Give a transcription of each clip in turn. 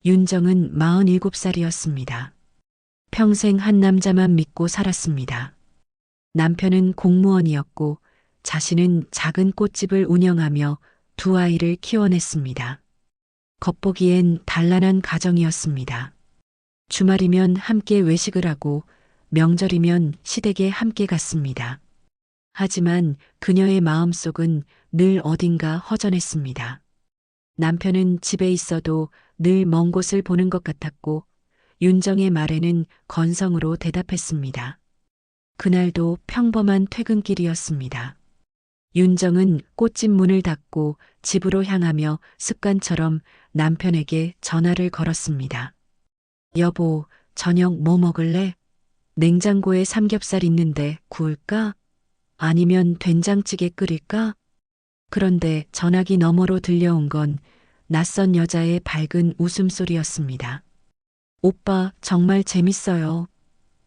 윤정은 47살이었습니다. 평생 한 남자만 믿고 살았습니다. 남편은 공무원이었고 자신은 작은 꽃집을 운영하며 두 아이를 키워냈습니다. 겉보기엔 단란한 가정이었습니다. 주말이면 함께 외식을 하고 명절이면 시댁에 함께 갔습니다. 하지만 그녀의 마음속은 늘 어딘가 허전했습니다. 남편은 집에 있어도 늘 먼 곳을 보는 것 같았고 윤정의 말에는 건성으로 대답했습니다. 그날도 평범한 퇴근길이었습니다. 윤정은 꽃집 문을 닫고 집으로 향하며 습관처럼 남편에게 전화를 걸었습니다. 여보, 저녁 뭐 먹을래? 냉장고에 삼겹살 있는데 구울까? 아니면 된장찌개 끓일까? 그런데 전화기 너머로 들려온 건 낯선 여자의 밝은 웃음소리였습니다. 오빠, 정말 재밌어요.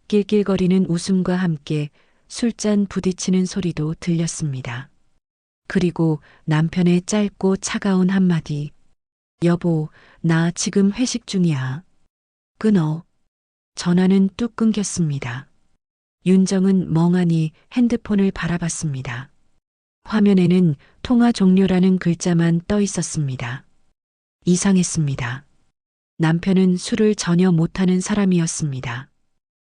낄낄거리는 웃음과 함께 술잔 부딪히는 소리도 들렸습니다. 그리고 남편의 짧고 차가운 한마디. 여보, 나 지금 회식 중이야. 끊어. 전화는 뚝 끊겼습니다. 윤정은 멍하니 핸드폰을 바라봤습니다. 화면에는 통화 종료라는 글자만 떠 있었습니다. 이상했습니다. 남편은 술을 전혀 못하는 사람이었습니다.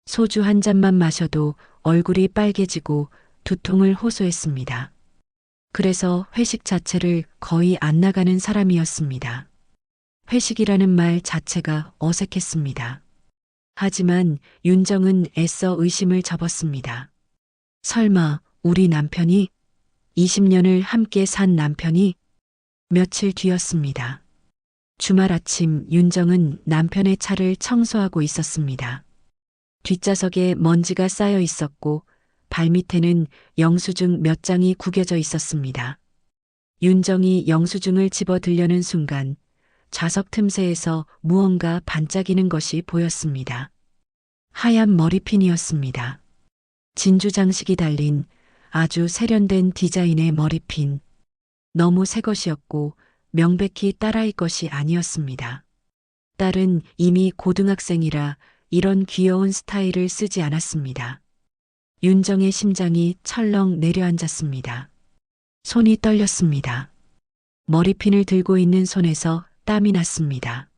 소주 한 잔만 마셔도 얼굴이 빨개지고 두통을 호소했습니다. 그래서 회식 자체를 거의 안 나가는 사람이었습니다. 회식이라는 말 자체가 어색했습니다. 하지만 윤정은 애써 의심을 접었습니다. 설마 우리 남편이 20년을 함께 산 남편이 며칠 뒤였습니다. 주말 아침 윤정은 남편의 차를 청소하고 있었습니다. 뒷좌석에 먼지가 쌓여 있었고 발밑에는 영수증 몇 장이 구겨져 있었습니다. 윤정이 영수증을 집어 들려는 순간 좌석 틈새에서 무언가 반짝이는 것이 보였습니다. 하얀 머리핀이었습니다. 진주 장식이 달린 아주 세련된 디자인의 머리핀. 너무 새 것이었고 명백히 딸아이 것이 아니었습니다. 딸은 이미 고등학생이라 이런 귀여운 스타일을 쓰지 않았습니다. 윤정의 심장이 철렁 내려앉았습니다. 손이 떨렸습니다. 머리핀을 들고 있는 손에서 땀이 났습니다.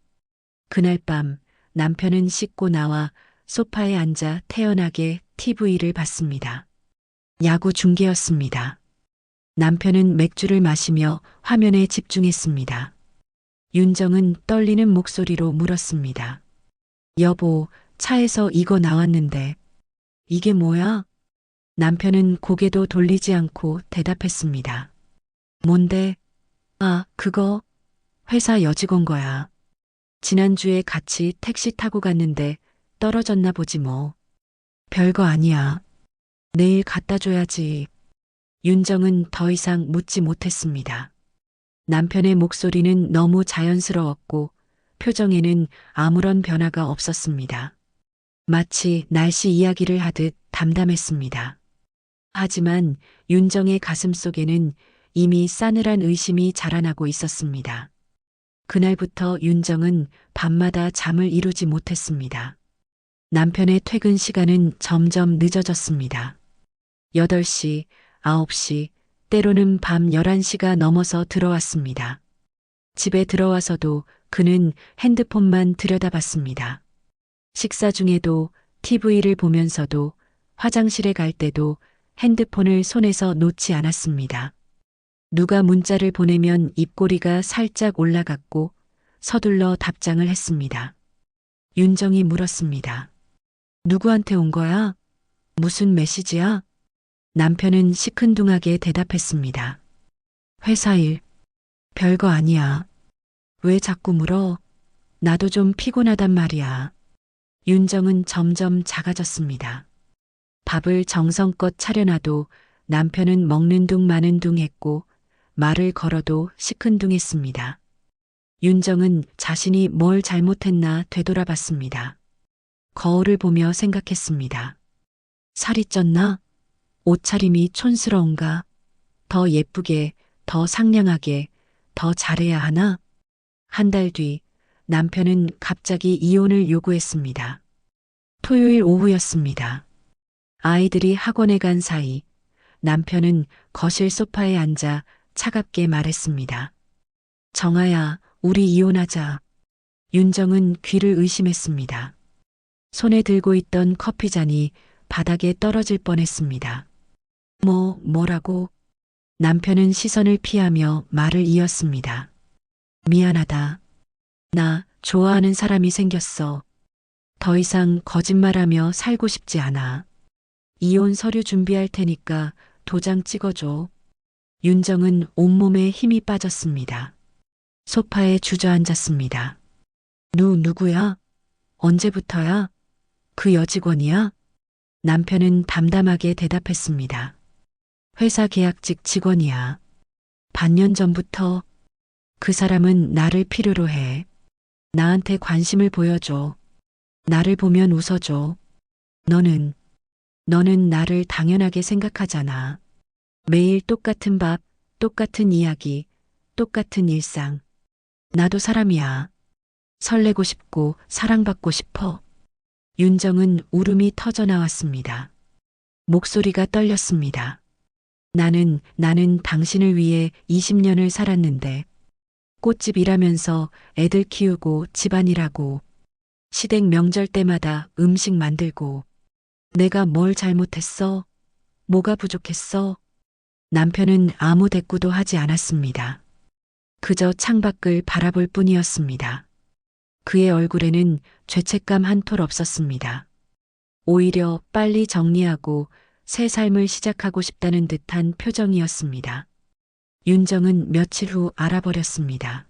그날 밤 남편은 씻고 나와 소파에 앉아 태연하게 TV를 봤습니다. 야구 중계였습니다. 남편은 맥주를 마시며 화면에 집중했습니다. 윤정은 떨리는 목소리로 물었습니다. 여보, 차에서 이거 나왔는데 이게 뭐야? 남편은 고개도 돌리지 않고 대답했습니다. 뭔데? 아, 그거 회사 여직원 거야. 지난주에 같이 택시 타고 갔는데 떨어졌나 보지 뭐. 별거 아니야. 내일 갖다 줘야지. 윤정은 더 이상 묻지 못했습니다. 남편의 목소리는 너무 자연스러웠고 표정에는 아무런 변화가 없었습니다. 마치 날씨 이야기를 하듯 담담했습니다. 하지만 윤정의 가슴 속에는 이미 싸늘한 의심이 자라나고 있었습니다. 그날부터 윤정은 밤마다 잠을 이루지 못했습니다. 남편의 퇴근 시간은 점점 늦어졌습니다. 8시, 9시, 때로는 밤 11시가 넘어서 들어왔습니다. 집에 들어와서도 그는 핸드폰만 들여다봤습니다. 식사 중에도 TV를 보면서도 화장실에 갈 때도 핸드폰을 손에서 놓지 않았습니다. 누가 문자를 보내면 입꼬리가 살짝 올라갔고 서둘러 답장을 했습니다. 윤정이 물었습니다. 누구한테 온 거야? 무슨 메시지야? 남편은 시큰둥하게 대답했습니다. 회사 일. 별거 아니야. 왜 자꾸 물어? 나도 좀 피곤하단 말이야. 윤정은 점점 작아졌습니다. 밥을 정성껏 차려놔도 남편은 먹는 둥 마는 둥 했고 말을 걸어도 시큰둥했습니다. 윤정은 자신이 뭘 잘못했나 되돌아봤습니다. 거울을 보며 생각했습니다. 살이 쪘나? 옷차림이 촌스러운가? 더 예쁘게, 더 상냥하게, 더 잘해야 하나? 한 달 뒤 남편은 갑자기 이혼을 요구했습니다. 토요일 오후였습니다. 아이들이 학원에 간 사이 남편은 거실 소파에 앉아 차갑게 말했습니다. 정아야, 우리 이혼하자. 윤정은 귀를 의심했습니다. 손에 들고 있던 커피잔이 바닥에 떨어질 뻔했습니다. 뭐라고? 남편은 시선을 피하며 말을 이었습니다. 미안하다. 나 좋아하는 사람이 생겼어. 더 이상 거짓말하며 살고 싶지 않아. 이혼 서류 준비할 테니까 도장 찍어줘. 윤정은 온몸에 힘이 빠졌습니다. 소파에 주저앉았습니다. 누구야? 언제부터야? 그 여직원이야? 남편은 담담하게 대답했습니다. 회사 계약직 직원이야. 반년 전부터. 그 사람은 나를 필요로 해. 나한테 관심을 보여줘. 나를 보면 웃어줘. 너는 나를 당연하게 생각하잖아. 매일 똑같은 밥, 똑같은 이야기, 똑같은 일상. 나도 사람이야. 설레고 싶고 사랑받고 싶어. 윤정은 울음이 터져 나왔습니다. 목소리가 떨렸습니다. 나는 당신을 위해 20년을 살았는데 꽃집 일하면서 애들 키우고 집안일하고 시댁 명절 때마다 음식 만들고 내가 뭘 잘못했어? 뭐가 부족했어? 남편은 아무 대꾸도 하지 않았습니다. 그저 창밖을 바라볼 뿐이었습니다. 그의 얼굴에는 죄책감 한 톨 없었습니다. 오히려 빨리 정리하고 새 삶을 시작하고 싶다는 듯한 표정이었습니다. 윤정은 며칠 후 알아버렸습니다.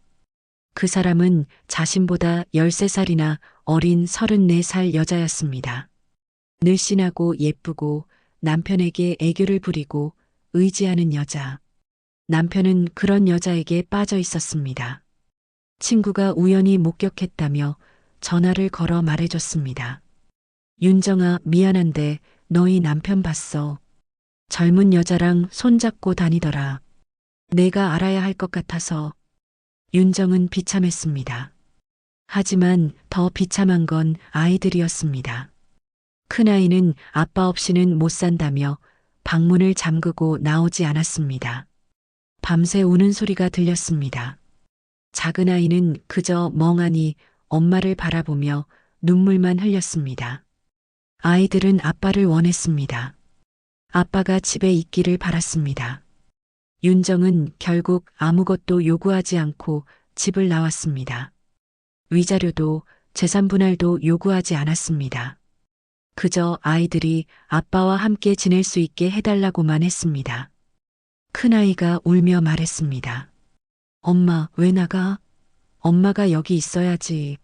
그 사람은 자신보다 13살이나 어린 34살 여자였습니다. 늘씬하고 예쁘고 남편에게 애교를 부리고 의지하는 여자. 남편은 그런 여자에게 빠져 있었습니다. 친구가 우연히 목격했다며 전화를 걸어 말해줬습니다. 윤정아, 미안한데 너희 남편 봤어. 젊은 여자랑 손잡고 다니더라. 내가 알아야 할 것 같아서. 윤정은 비참했습니다. 하지만 더 비참한 건 아이들이었습니다. 큰아이는 아빠 없이는 못 산다며 방문을 잠그고 나오지 않았습니다. 밤새 우는 소리가 들렸습니다. 작은 아이는 그저 멍하니 엄마를 바라보며 눈물만 흘렸습니다. 아이들은 아빠를 원했습니다. 아빠가 집에 있기를 바랐습니다. 윤정은 결국 아무것도 요구하지 않고 집을 나왔습니다. 위자료도 재산 분할도 요구하지 않았습니다. 그저 아이들이 아빠와 함께 지낼 수 있게 해달라고만 했습니다. 큰아이가 울며 말했습니다. 엄마, 왜 나가? 엄마가 여기 있어야지.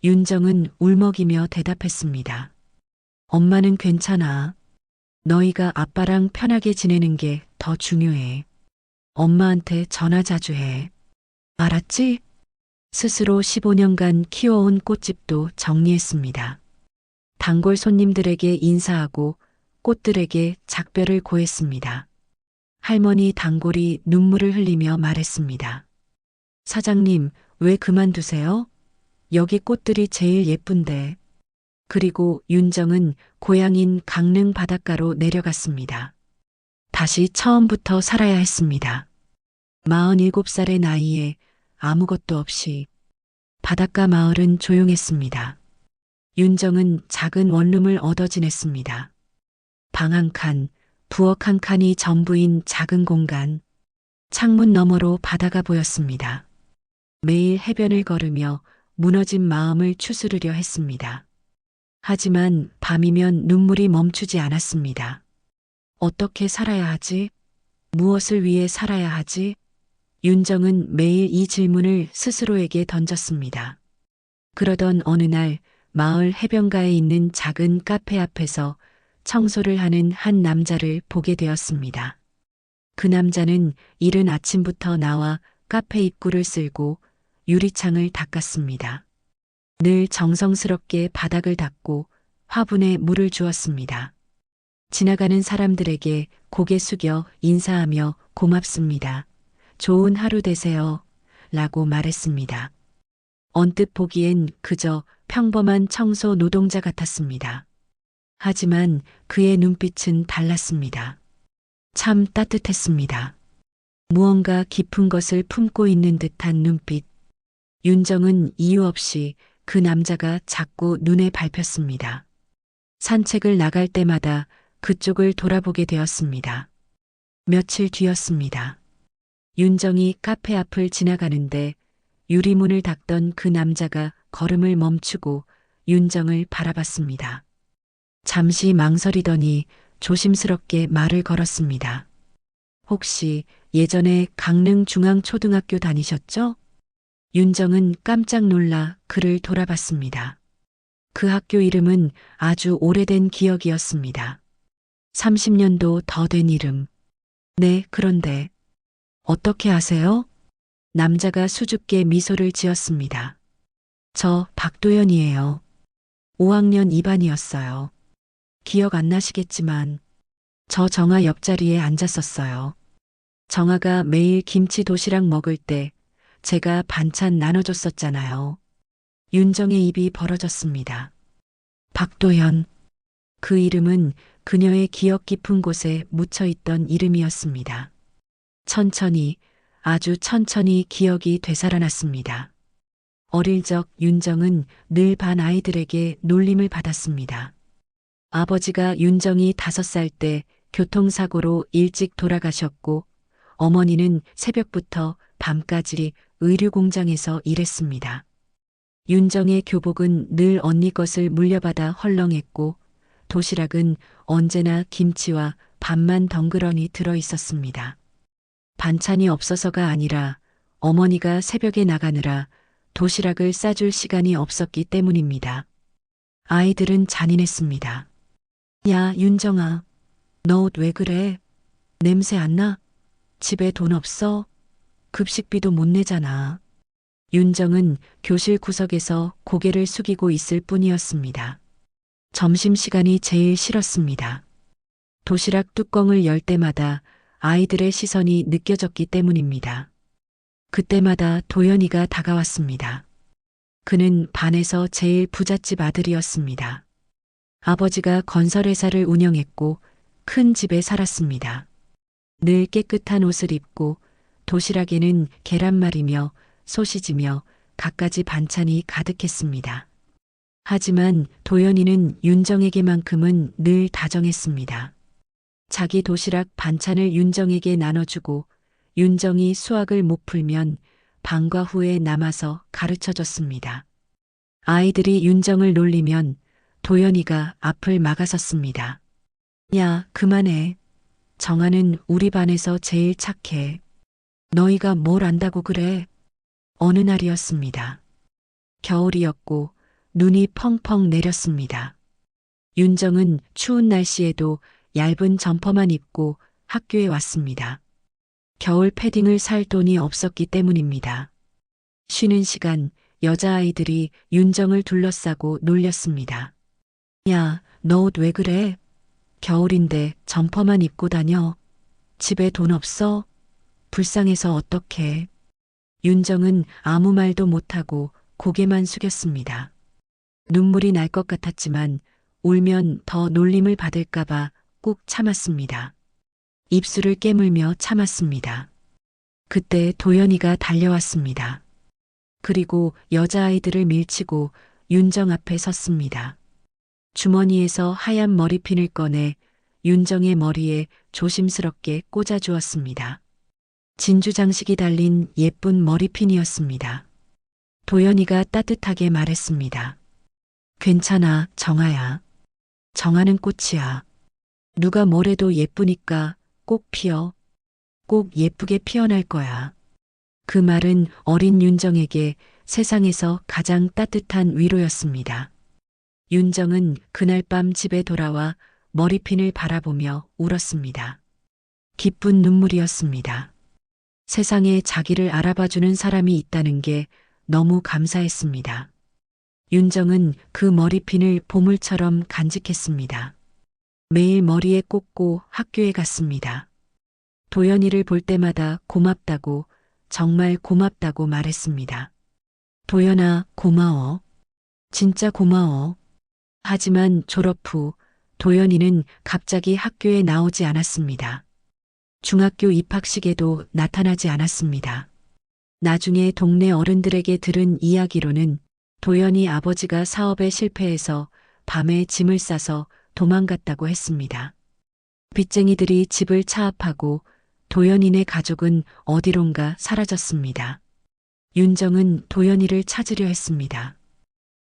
윤정은 울먹이며 대답했습니다. 엄마는 괜찮아. 너희가 아빠랑 편하게 지내는 게 더 중요해. 엄마한테 전화 자주 해. 알았지? 스스로 15년간 키워온 꽃집도 정리했습니다. 단골 손님들에게 인사하고 꽃들에게 작별을 고했습니다. 할머니 단골이 눈물을 흘리며 말했습니다. 사장님, 왜 그만두세요? 여기 꽃들이 제일 예쁜데. 그리고 윤정은 고향인 강릉 바닷가로 내려갔습니다. 다시 처음부터 살아야 했습니다. 47살의 나이에 아무것도 없이. 바닷가 마을은 조용했습니다. 윤정은 작은 원룸을 얻어 지냈습니다. 방 한 칸, 부엌 한 칸이 전부인 작은 공간. 창문 너머로 바다가 보였습니다. 매일 해변을 걸으며 무너진 마음을 추스르려 했습니다. 하지만 밤이면 눈물이 멈추지 않았습니다. 어떻게 살아야 하지? 무엇을 위해 살아야 하지? 윤정은 매일 이 질문을 스스로에게 던졌습니다. 그러던 어느 날 마을 해변가에 있는 작은 카페 앞에서 청소를 하는 한 남자를 보게 되었습니다. 그 남자는 이른 아침부터 나와 카페 입구를 쓸고 유리창을 닦았습니다. 늘 정성스럽게 바닥을 닦고 화분에 물을 주었습니다. 지나가는 사람들에게 고개 숙여 인사하며 고맙습니다. 좋은 하루 되세요. 라고 말했습니다. 언뜻 보기엔 그저 평범한 청소 노동자 같았습니다. 하지만 그의 눈빛은 달랐습니다. 참 따뜻했습니다. 무언가 깊은 것을 품고 있는 듯한 눈빛. 윤정은 이유 없이 그 남자가 자꾸 눈에 밟혔습니다. 산책을 나갈 때마다 그쪽을 돌아보게 되었습니다. 며칠 뒤였습니다. 윤정이 카페 앞을 지나가는데 유리문을 닫던 그 남자가 걸음을 멈추고 윤정을 바라봤습니다. 잠시 망설이더니 조심스럽게 말을 걸었습니다. 혹시 예전에 강릉중앙초등학교 다니셨죠? 윤정은 깜짝 놀라 그를 돌아봤습니다. 그 학교 이름은 아주 오래된 기억이었습니다. 30년도 더 된 이름. 네, 그런데 어떻게 아세요? 남자가 수줍게 미소를 지었습니다. 저 박도연이에요. 5학년 2반이었어요. 기억 안 나시겠지만 저 정아 옆자리에 앉았었어요. 정아가 매일 김치 도시락 먹을 때 제가 반찬 나눠줬었잖아요. 윤정의 입이 벌어졌습니다. 박도연. 그 이름은 그녀의 기억 깊은 곳에 묻혀있던 이름이었습니다. 천천히, 아주 천천히 기억이 되살아났습니다. 어릴 적 윤정은 늘 반 아이들에게 놀림을 받았습니다. 아버지가 윤정이 5살 때 교통사고로 일찍 돌아가셨고 어머니는 새벽부터 밤까지 의류공장에서 일했습니다. 윤정의 교복은 늘 언니 것을 물려받아 헐렁했고 도시락은 언제나 김치와 밥만 덩그러니 들어 있었습니다. 반찬이 없어서가 아니라 어머니가 새벽에 나가느라 도시락을 싸줄 시간이 없었기 때문입니다. 아이들은 잔인했습니다. 야, 윤정아, 너 옷 왜 그래? 냄새 안 나? 집에 돈 없어? 급식비도 못 내잖아. 윤정은 교실 구석에서 고개를 숙이고 있을 뿐이었습니다. 점심시간이 제일 싫었습니다. 도시락 뚜껑을 열 때마다 아이들의 시선이 느껴졌기 때문입니다. 그때마다 도연이가 다가왔습니다. 그는 반에서 제일 부잣집 아들이었습니다. 아버지가 건설회사를 운영했고 큰 집에 살았습니다. 늘 깨끗한 옷을 입고 도시락에는 계란말이며 소시지며 갖가지 반찬이 가득했습니다. 하지만 도연이는 윤정에게만큼은 늘 다정했습니다. 자기 도시락 반찬을 윤정에게 나눠주고 윤정이 수학을 못 풀면 방과 후에 남아서 가르쳐줬습니다. 아이들이 윤정을 놀리면 도연이가 앞을 막아섰습니다. 야, 그만해. 정아는 우리 반에서 제일 착해. 너희가 뭘 안다고 그래? 어느 날이었습니다. 겨울이었고 눈이 펑펑 내렸습니다. 윤정은 추운 날씨에도 얇은 점퍼만 입고 학교에 왔습니다. 겨울 패딩을 살 돈이 없었기 때문입니다. 쉬는 시간 여자아이들이 윤정을 둘러싸고 놀렸습니다. 야, 너 옷 왜 그래? 겨울인데 점퍼만 입고 다녀. 집에 돈 없어? 불쌍해서 어떡해. 윤정은 아무 말도 못하고 고개만 숙였습니다. 눈물이 날 것 같았지만 울면 더 놀림을 받을까봐 꾹 참았습니다. 입술을 깨물며 참았습니다. 그때 도연이가 달려왔습니다. 그리고 여자아이들을 밀치고 윤정 앞에 섰습니다. 주머니에서 하얀 머리핀을 꺼내 윤정의 머리에 조심스럽게 꽂아주었습니다. 진주 장식이 달린 예쁜 머리핀이었습니다. 도연이가 따뜻하게 말했습니다. 괜찮아, 정아야. 정아는 꽃이야. 누가 뭐래도 예쁘니까 꼭 피어. 꼭 예쁘게 피어날 거야. 그 말은 어린 윤정에게 세상에서 가장 따뜻한 위로였습니다. 윤정은 그날 밤 집에 돌아와 머리핀을 바라보며 울었습니다. 기쁜 눈물이었습니다. 세상에 자기를 알아봐주는 사람이 있다는 게 너무 감사했습니다. 윤정은 그 머리핀을 보물처럼 간직했습니다. 매일 머리에 꽂고 학교에 갔습니다. 도연이를 볼 때마다 고맙다고, 정말 고맙다고 말했습니다. 도연아, 고마워. 진짜 고마워. 하지만 졸업 후 도연이는 갑자기 학교에 나오지 않았습니다. 중학교 입학식에도 나타나지 않았습니다. 나중에 동네 어른들에게 들은 이야기로는 도연이 아버지가 사업에 실패해서 밤에 짐을 싸서 도망갔다고 했습니다. 빚쟁이들이 집을 차압하고 도연이네 가족은 어디론가 사라졌습니다. 윤정은 도연이를 찾으려 했습니다.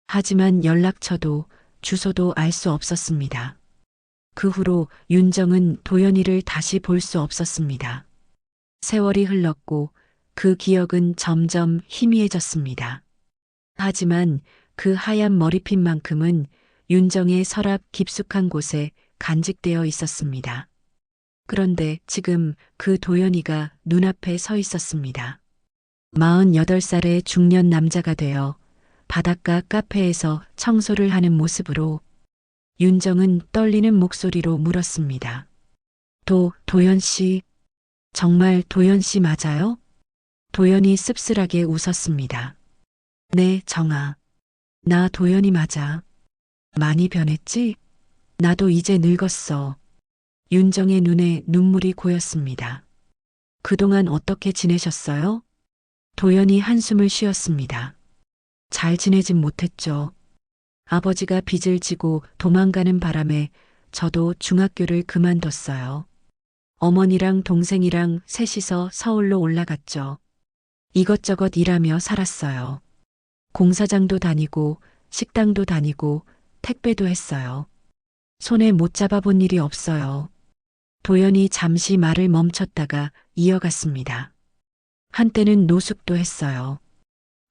하지만 연락처도 주소도 알 수 없었습니다. 그 후로 윤정은 도연이를 다시 볼 수 없었습니다. 세월이 흘렀고 그 기억은 점점 희미해졌습니다. 하지만 그 하얀 머리핀만큼은 윤정의 서랍 깊숙한 곳에 간직되어 있었습니다. 그런데 지금 그 도연이가 눈앞에 서 있었습니다. 48살의 중년 남자가 되어 바닷가 카페에서 청소를 하는 모습으로 윤정은 떨리는 목소리로 물었습니다. 도연 씨, 정말 도연 씨 맞아요? 도연이 씁쓸하게 웃었습니다. 네, 정아. 나 도연이 맞아. 많이 변했지? 나도 이제 늙었어. 윤정의 눈에 눈물이 고였습니다. 그동안 어떻게 지내셨어요? 도연이 한숨을 쉬었습니다. 잘 지내진 못했죠. 아버지가 빚을 지고 도망가는 바람에 저도 중학교를 그만뒀어요. 어머니랑 동생이랑 셋이서 서울로 올라갔죠. 이것저것 일하며 살았어요. 공사장도 다니고 식당도 다니고 택배도 했어요. 손에 못 잡아본 일이 없어요. 도연이 잠시 말을 멈췄다가 이어갔습니다. 한때는 노숙도 했어요.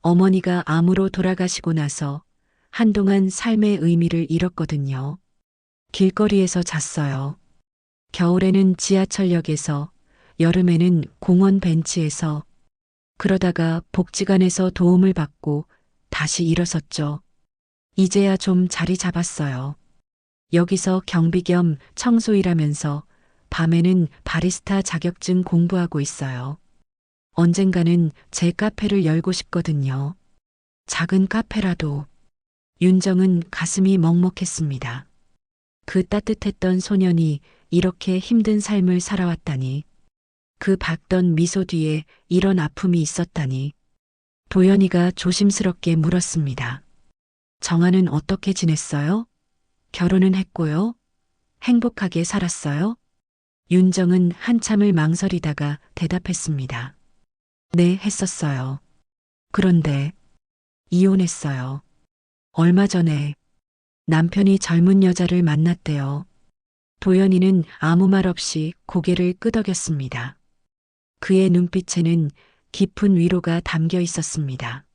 어머니가 암으로 돌아가시고 나서 한동안 삶의 의미를 잃었거든요. 길거리에서 잤어요. 겨울에는 지하철역에서, 여름에는 공원 벤치에서, 그러다가 복지관에서 도움을 받고 다시 일어섰죠. 이제야 좀 자리 잡았어요. 여기서 경비 겸 청소 일하면서 밤에는 바리스타 자격증 공부하고 있어요. 언젠가는 제 카페를 열고 싶거든요. 작은 카페라도. 윤정은 가슴이 먹먹했습니다. 그 따뜻했던 소년이 이렇게 힘든 삶을 살아왔다니. 그 밝던 미소 뒤에 이런 아픔이 있었다니. 도연이가 조심스럽게 물었습니다. 정아는 어떻게 지냈어요? 결혼은 했고요? 행복하게 살았어요? 윤정은 한참을 망설이다가 대답했습니다. 네, 했었어요. 그런데 이혼했어요. 얼마 전에 남편이 젊은 여자를 만났대요. 도연이는 아무 말 없이 고개를 끄덕였습니다. 그의 눈빛에는 깊은 위로가 담겨 있었습니다.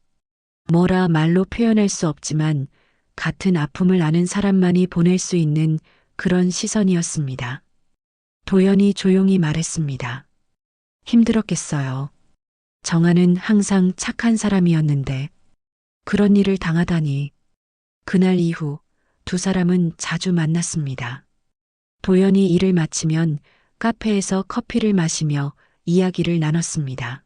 뭐라 말로 표현할 수 없지만 같은 아픔을 아는 사람만이 보낼 수 있는 그런 시선이었습니다. 도연이 조용히 말했습니다. 힘들었겠어요. 정아는 항상 착한 사람이었는데 그런 일을 당하다니. 그날 이후 두 사람은 자주 만났습니다. 도연이 일을 마치면 카페에서 커피를 마시며 이야기를 나눴습니다.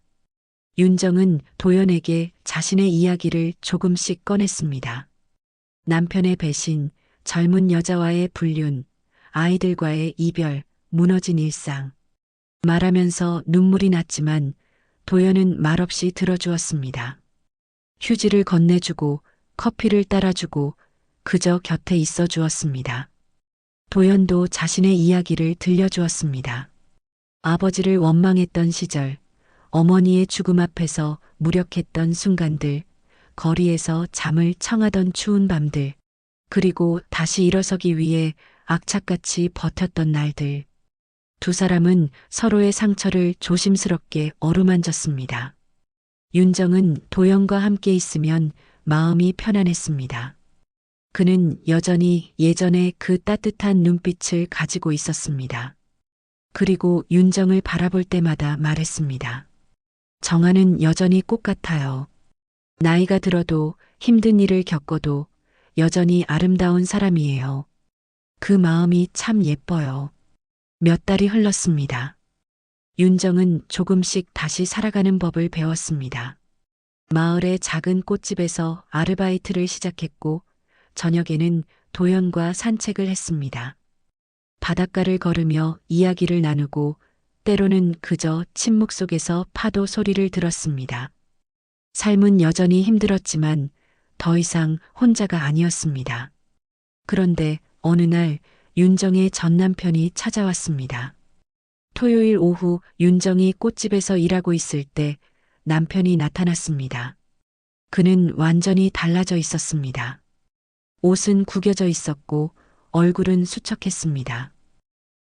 윤정은 도연에게 자신의 이야기를 조금씩 꺼냈습니다. 남편의 배신, 젊은 여자와의 불륜, 아이들과의 이별, 무너진 일상. 말하면서 눈물이 났지만 도연은 말없이 들어주었습니다. 휴지를 건네주고 커피를 따라주고 그저 곁에 있어 주었습니다. 도연도 자신의 이야기를 들려주었습니다. 아버지를 원망했던 시절, 어머니의 죽음 앞에서 무력했던 순간들, 거리에서 잠을 청하던 추운 밤들, 그리고 다시 일어서기 위해 악착같이 버텼던 날들. 두 사람은 서로의 상처를 조심스럽게 어루만졌습니다. 윤정은 도연과 함께 있으면 마음이 편안했습니다. 그는 여전히 예전의 그 따뜻한 눈빛을 가지고 있었습니다. 그리고 윤정을 바라볼 때마다 말했습니다. 정아는 여전히 꽃 같아요. 나이가 들어도 힘든 일을 겪어도 여전히 아름다운 사람이에요. 그 마음이 참 예뻐요. 몇 달이 흘렀습니다. 윤정은 조금씩 다시 살아가는 법을 배웠습니다. 마을의 작은 꽃집에서 아르바이트를 시작했고, 저녁에는 도연과 산책을 했습니다. 바닷가를 걸으며 이야기를 나누고, 때로는 그저 침묵 속에서 파도 소리를 들었습니다. 삶은 여전히 힘들었지만 더 이상 혼자가 아니었습니다. 그런데 어느 날 윤정의 전 남편이 찾아왔습니다. 토요일 오후 윤정이 꽃집에서 일하고 있을 때 남편이 나타났습니다. 그는 완전히 달라져 있었습니다. 옷은 구겨져 있었고 얼굴은 수척했습니다.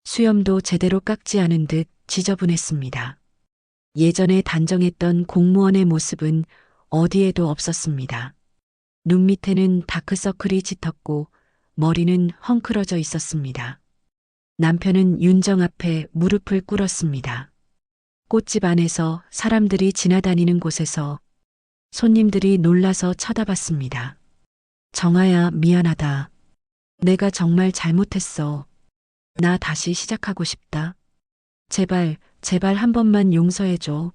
수염도 제대로 깎지 않은 듯 지저분했습니다. 예전에 단정했던 공무원의 모습은 어디에도 없었습니다. 눈 밑에는 다크서클이 짙었고 머리는 헝클어져 있었습니다. 남편은 윤정 앞에 무릎을 꿇었습니다. 꽃집 안에서 사람들이 지나다니는 곳에서 손님들이 놀라서 쳐다봤습니다. 정아야, 미안하다. 내가 정말 잘못했어. 나 다시 시작하고 싶다. 제발, 제발 한 번만 용서해줘.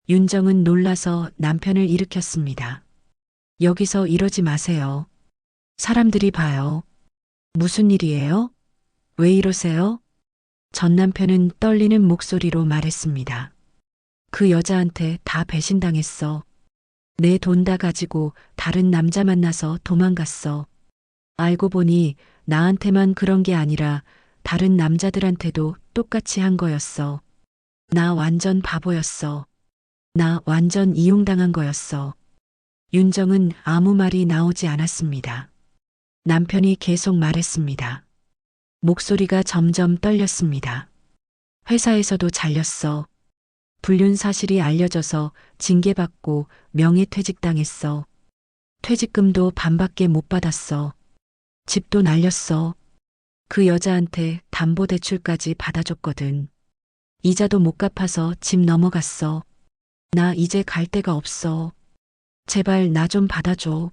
윤정은 놀라서 남편을 일으켰습니다. 여기서 이러지 마세요. 사람들이 봐요. 무슨 일이에요? 왜 이러세요? 전 남편은 떨리는 목소리로 말했습니다. 그 여자한테 다 배신당했어. 내 돈 다 가지고 다른 남자 만나서 도망갔어. 알고 보니 나한테만 그런 게 아니라 다른 남자들한테도 똑같이 한 거였어. 나 완전 바보였어. 나 완전 이용당한 거였어. 윤정은 아무 말이 나오지 않았습니다. 남편이 계속 말했습니다. 목소리가 점점 떨렸습니다. 회사에서도 잘렸어. 불륜 사실이 알려져서 징계받고 명예퇴직당했어. 퇴직금도 반밖에 못 받았어. 집도 날렸어. 그 여자한테 담보대출까지 받아줬거든. 이자도 못 갚아서 집 넘어갔어. 나 이제 갈 데가 없어. 제발 나 좀 받아줘.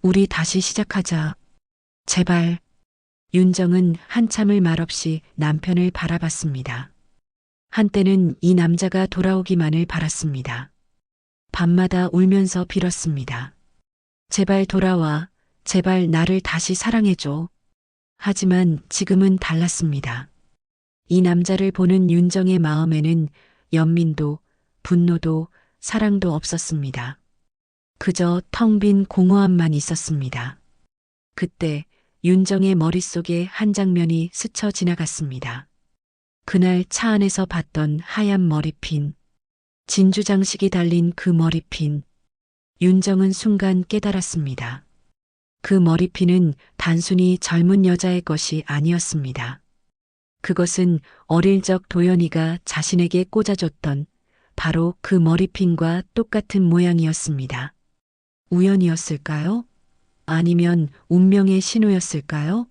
우리 다시 시작하자. 제발. 윤정은 한참을 말없이 남편을 바라봤습니다. 한때는 이 남자가 돌아오기만을 바랐습니다. 밤마다 울면서 빌었습니다. 제발 돌아와. 제발 나를 다시 사랑해줘. 하지만 지금은 달랐습니다. 이 남자를 보는 윤정의 마음에는 연민도, 분노도, 사랑도 없었습니다. 그저 텅 빈 공허함만 있었습니다. 그때 윤정의 머릿속에 한 장면이 스쳐 지나갔습니다. 그날 차 안에서 봤던 하얀 머리핀, 진주 장식이 달린 그 머리핀. 윤정은 순간 깨달았습니다. 그 머리핀은 단순히 젊은 여자의 것이 아니었습니다. 그것은 어릴 적 도연이가 자신에게 꽂아줬던 바로 그 머리핀과 똑같은 모양이었습니다. 우연이었을까요? 아니면 운명의 신호였을까요?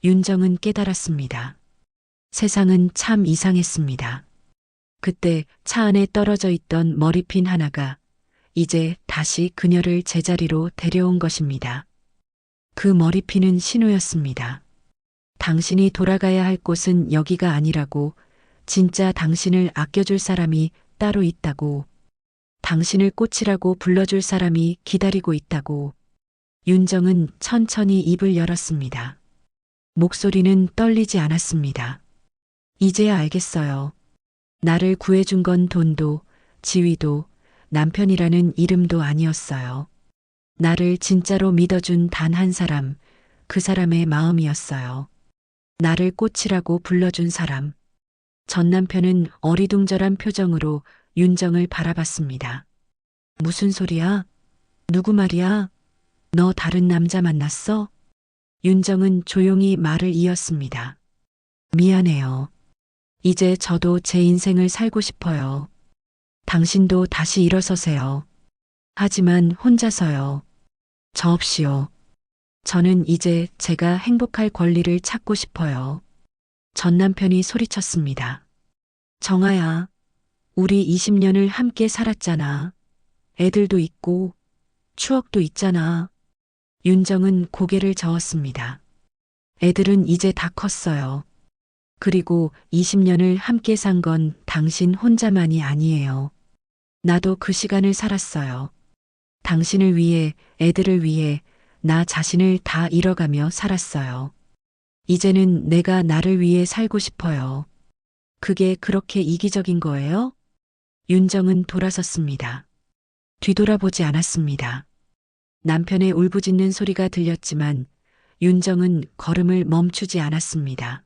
윤정은 깨달았습니다. 세상은 참 이상했습니다. 그때 차 안에 떨어져 있던 머리핀 하나가 이제 다시 그녀를 제자리로 데려온 것입니다. 그 머리핀은 신호였습니다. 당신이 돌아가야 할 곳은 여기가 아니라고, 진짜 당신을 아껴줄 사람이 따로 있다고, 당신을 꽃이라고 불러줄 사람이 기다리고 있다고. 윤정은 천천히 입을 열었습니다. 목소리는 떨리지 않았습니다. 이제야 알겠어요. 나를 구해준 건 돈도, 지위도, 남편이라는 이름도 아니었어요. 나를 진짜로 믿어준 단 한 사람, 그 사람의 마음이었어요. 나를 꽃이라고 불러준 사람. 전 남편은 어리둥절한 표정으로 윤정을 바라봤습니다. 무슨 소리야? 누구 말이야? 너 다른 남자 만났어? 윤정은 조용히 말을 이었습니다. 미안해요. 이제 저도 제 인생을 살고 싶어요. 당신도 다시 일어서세요. 하지만 혼자서요. 저 없이요. 저는 이제 제가 행복할 권리를 찾고 싶어요. 전 남편이 소리쳤습니다. 정아야, 우리 20년을 함께 살았잖아. 애들도 있고 추억도 있잖아. 윤정은 고개를 저었습니다. 애들은 이제 다 컸어요. 그리고 20년을 함께 산 건 당신 혼자만이 아니에요. 나도 그 시간을 살았어요. 당신을 위해, 애들을 위해 나 자신을 다 잃어가며 살았어요. 이제는 내가 나를 위해 살고 싶어요. 그게 그렇게 이기적인 거예요? 윤정은 돌아섰습니다. 뒤돌아보지 않았습니다. 남편의 울부짖는 소리가 들렸지만 윤정은 걸음을 멈추지 않았습니다.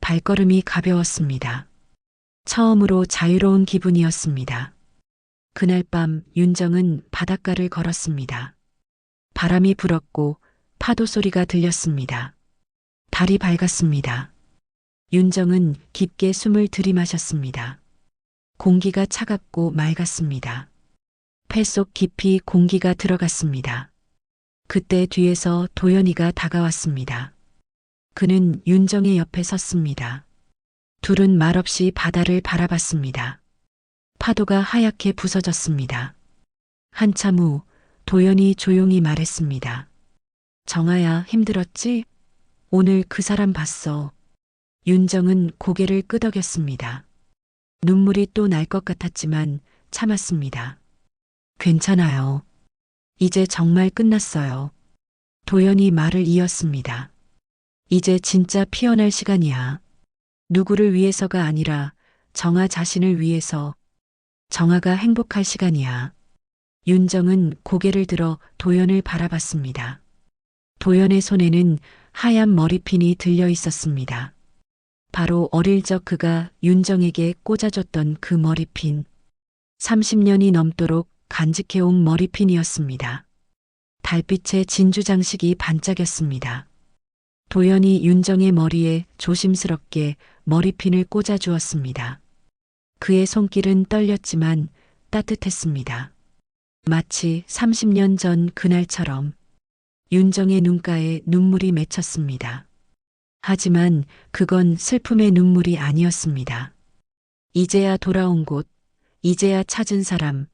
발걸음이 가벼웠습니다. 처음으로 자유로운 기분이었습니다. 그날 밤 윤정은 바닷가를 걸었습니다. 바람이 불었고 파도 소리가 들렸습니다. 달이 밝았습니다. 윤정은 깊게 숨을 들이마셨습니다. 공기가 차갑고 맑았습니다. 폐 속 깊이 공기가 들어갔습니다. 그때 뒤에서 도연이가 다가왔습니다. 그는 윤정의 옆에 섰습니다. 둘은 말없이 바다를 바라봤습니다. 파도가 하얗게 부서졌습니다. 한참 후 도연이 조용히 말했습니다. 정아야, 힘들었지? 오늘 그 사람 봤어. 윤정은 고개를 끄덕였습니다. 눈물이 또 날 것 같았지만 참았습니다. 괜찮아요. 이제 정말 끝났어요. 도연이 말을 이었습니다. 이제 진짜 피어날 시간이야. 누구를 위해서가 아니라 정아 자신을 위해서. 정아가 행복할 시간이야. 윤정은 고개를 들어 도연을 바라봤습니다. 도연의 손에는 하얀 머리핀이 들려 있었습니다. 바로 어릴 적 그가 윤정에게 꽂아줬던 그 머리핀. 30년이 넘도록 간직해온 머리핀이었습니다. 달빛의 진주 장식이 반짝였습니다. 도연이 윤정의 머리에 조심스럽게 머리핀을 꽂아주었습니다. 그의 손길은 떨렸지만 따뜻했습니다. 마치 30년 전 그날처럼 윤정의 눈가에 눈물이 맺혔습니다. 하지만 그건 슬픔의 눈물이 아니었습니다. 이제야 돌아온 곳, 이제야 찾은 사람,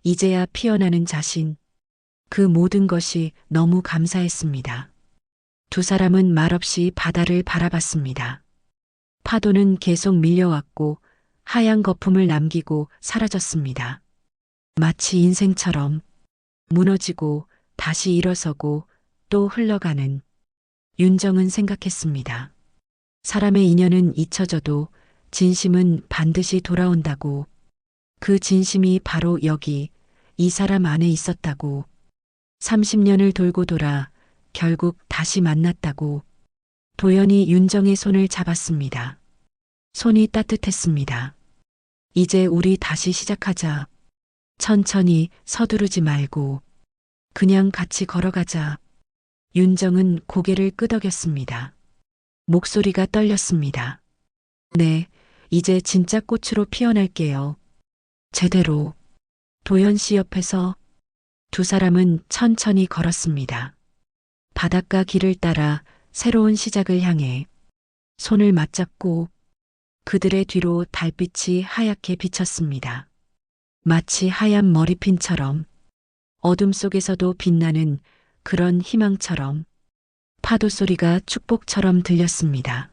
이제야 피어나는 자신. 그 모든 것이 너무 감사했습니다. 두 사람은 말없이 바다를 바라봤습니다. 파도는 계속 밀려왔고 하얀 거품을 남기고 사라졌습니다. 마치 인생처럼 무너지고 다시 일어서고 또 흘러가는. 윤정은 생각했습니다. 사람의 인연은 잊혀져도 진심은 반드시 돌아온다고. 그 진심이 바로 여기, 이 사람 안에 있었다고. 30년을 돌고 돌아 결국 다시 만났다고. 도연이 윤정의 손을 잡았습니다. 손이 따뜻했습니다. 이제 우리 다시 시작하자. 천천히, 서두르지 말고 그냥 같이 걸어가자. 윤정은 고개를 끄덕였습니다. 목소리가 떨렸습니다. 네, 이제 진짜 꽃으로 피어날게요. 제대로. 도연 씨 옆에서 두 사람은 천천히 걸었습니다. 바닷가 길을 따라 새로운 시작을 향해 손을 맞잡고 그들의 뒤로 달빛이 하얗게 비쳤습니다. 마치 하얀 머리핀처럼 어둠 속에서도 빛나는 그런 희망처럼. 파도 소리가 축복처럼 들렸습니다.